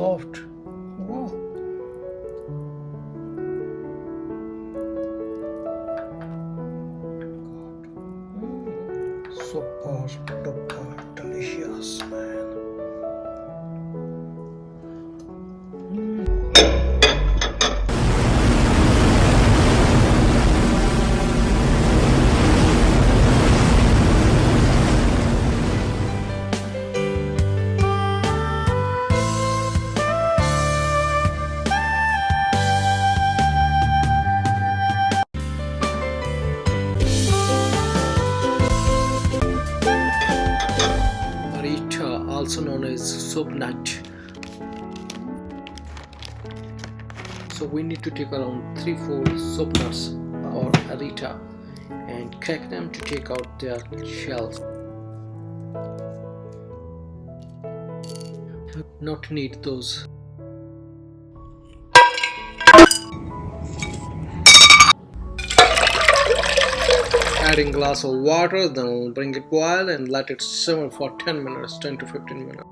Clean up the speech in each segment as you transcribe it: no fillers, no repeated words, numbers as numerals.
soft. Wow. Super duper delicious, man. Reetha, also known as Soapnut. So we need to take around 3-4 Soapnuts or Reetha and crack them to take out their shells. Not need those. Adding glass of water, then bring it boil and let it simmer for 10 minutes, 10 to 15 minutes.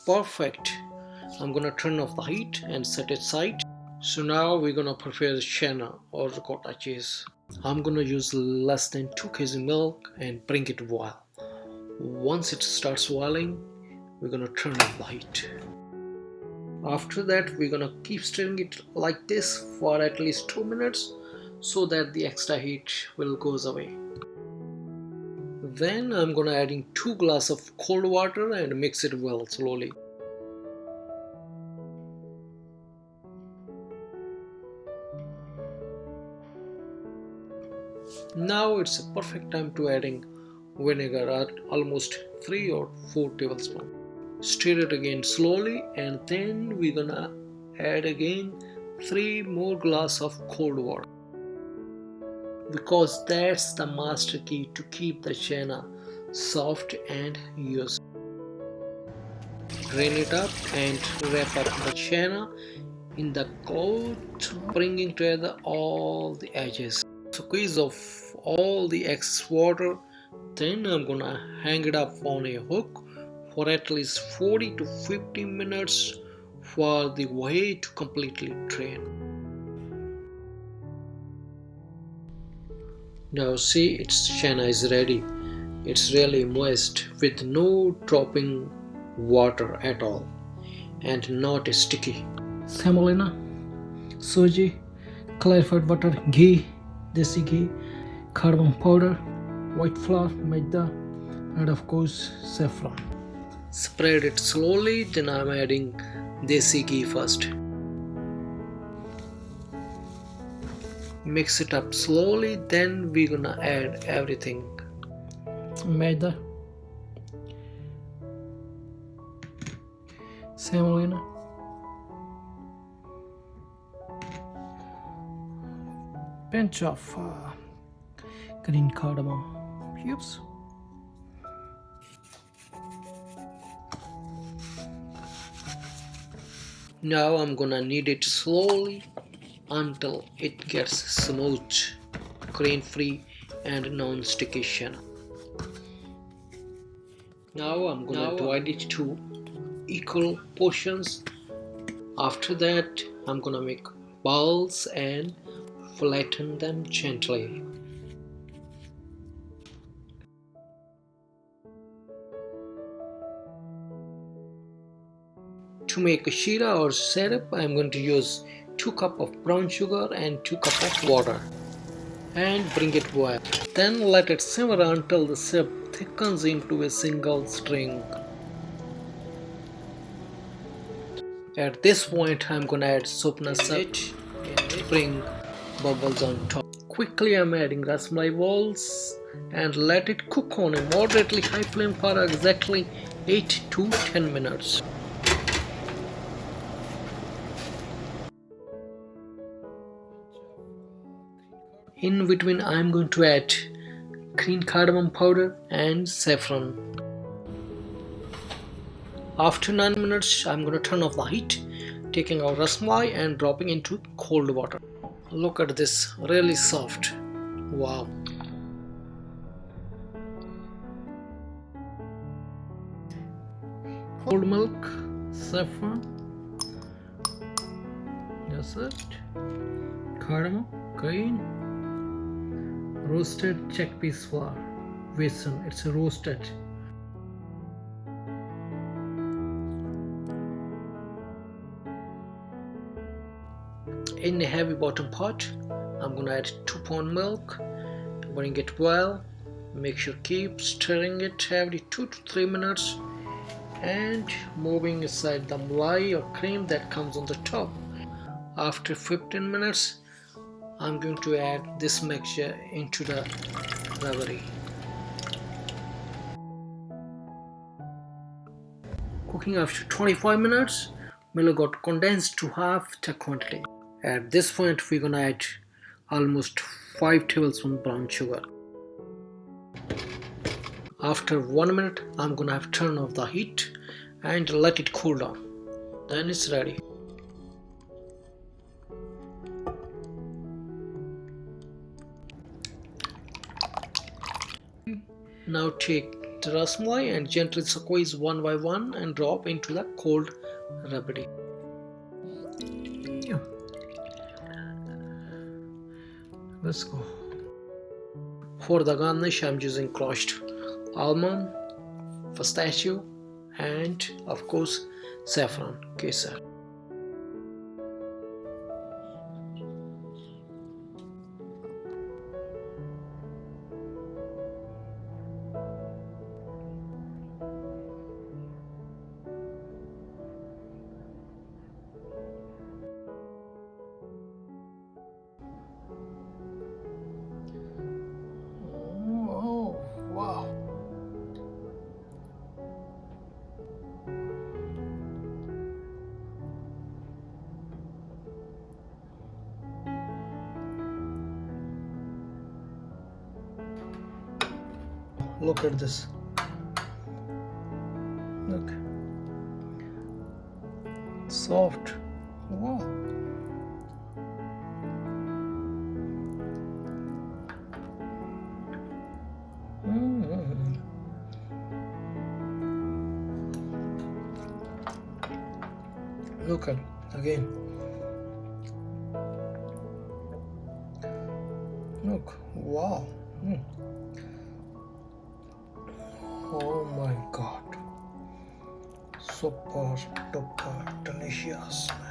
Perfect. I'm gonna turn off the heat and set it aside. So now we're gonna prepare the Chena or ricotta cheese. I'm gonna use less than 2 kg milk and bring it boil. Once it starts boiling, we're gonna turn off the heat. After that, we're gonna keep stirring it like this for at least 2 minutes so that the extra heat will goes away. Then I'm gonna adding 2 glasses of cold water and mix it well slowly. Now it's a perfect time to adding vinegar at almost 3 or 4 tablespoons. Stir it again slowly and then we're gonna add again 3 more glasses of cold water, because that's the master key to keep the Chena soft and used. Drain it up and wrap up the Chena in the cloth, bringing together all the edges. Squeeze off all the excess water. Then I'm gonna hang it up on a hook for at least 40 to 50 minutes for the whey to completely drain. Now see, its Chena is ready. It's really moist with no dropping water at all and not sticky. Semolina, suji, clarified butter, ghee, desi ghee, cardamom powder, white flour, maida, and of course saffron. Spread it slowly, then I'm adding desi ghee first. Mix it up slowly, then we're gonna add everything. Maida, semolina, pinch of green cardamom cubes, now I'm gonna knead it slowly until it gets smooth, grain free and non-sticky Chena. Now I'm gonna divide it to equal portions. After that, I'm gonna make balls and flatten them gently. To make a sheere or syrup, I'm going to use 2 cups of brown sugar and 2 cups of water and bring it boil. Then let it simmer until the syrup thickens into a single string. At this point, I'm gonna add Soapnut to bring bubbles on top. Quickly, I'm adding rasmalai balls and let it cook on a moderately high flame for exactly 8 to 10 minutes. In between, I'm going to add green cardamom powder and saffron. After 9 minutes, I'm going to turn off the heat, taking out rasmalai and dropping into cold water. Look at this, really soft. Wow. Cold milk saffron, that's it, cardamom, green, roasted chickpeas flour, besan, it's a roasted. In a heavy bottom pot, I'm gonna add 2 pound milk, bring it well, make sure keep stirring it every 2 to 3 minutes and moving aside the malai or cream that comes on the top. After 15 minutes, I'm going to add this mixture into the rabdi. Cooking after 25 minutes, milk got condensed to half the quantity. At this point, we're gonna add almost 5 tablespoons brown sugar. After 1 minute, I'm gonna have turn off the heat and let it cool down. Then it's ready. Now take the rasmalai and gently squeeze one by one and drop into the cold rabdi. Let's go. For the garnish, I'm using crushed almond, pistachio, and of course saffron kesar. Oh wow. Look at this. Look. Soft. Wow. Look at again. Look. Wow. Oh my god. Super duper delicious, man.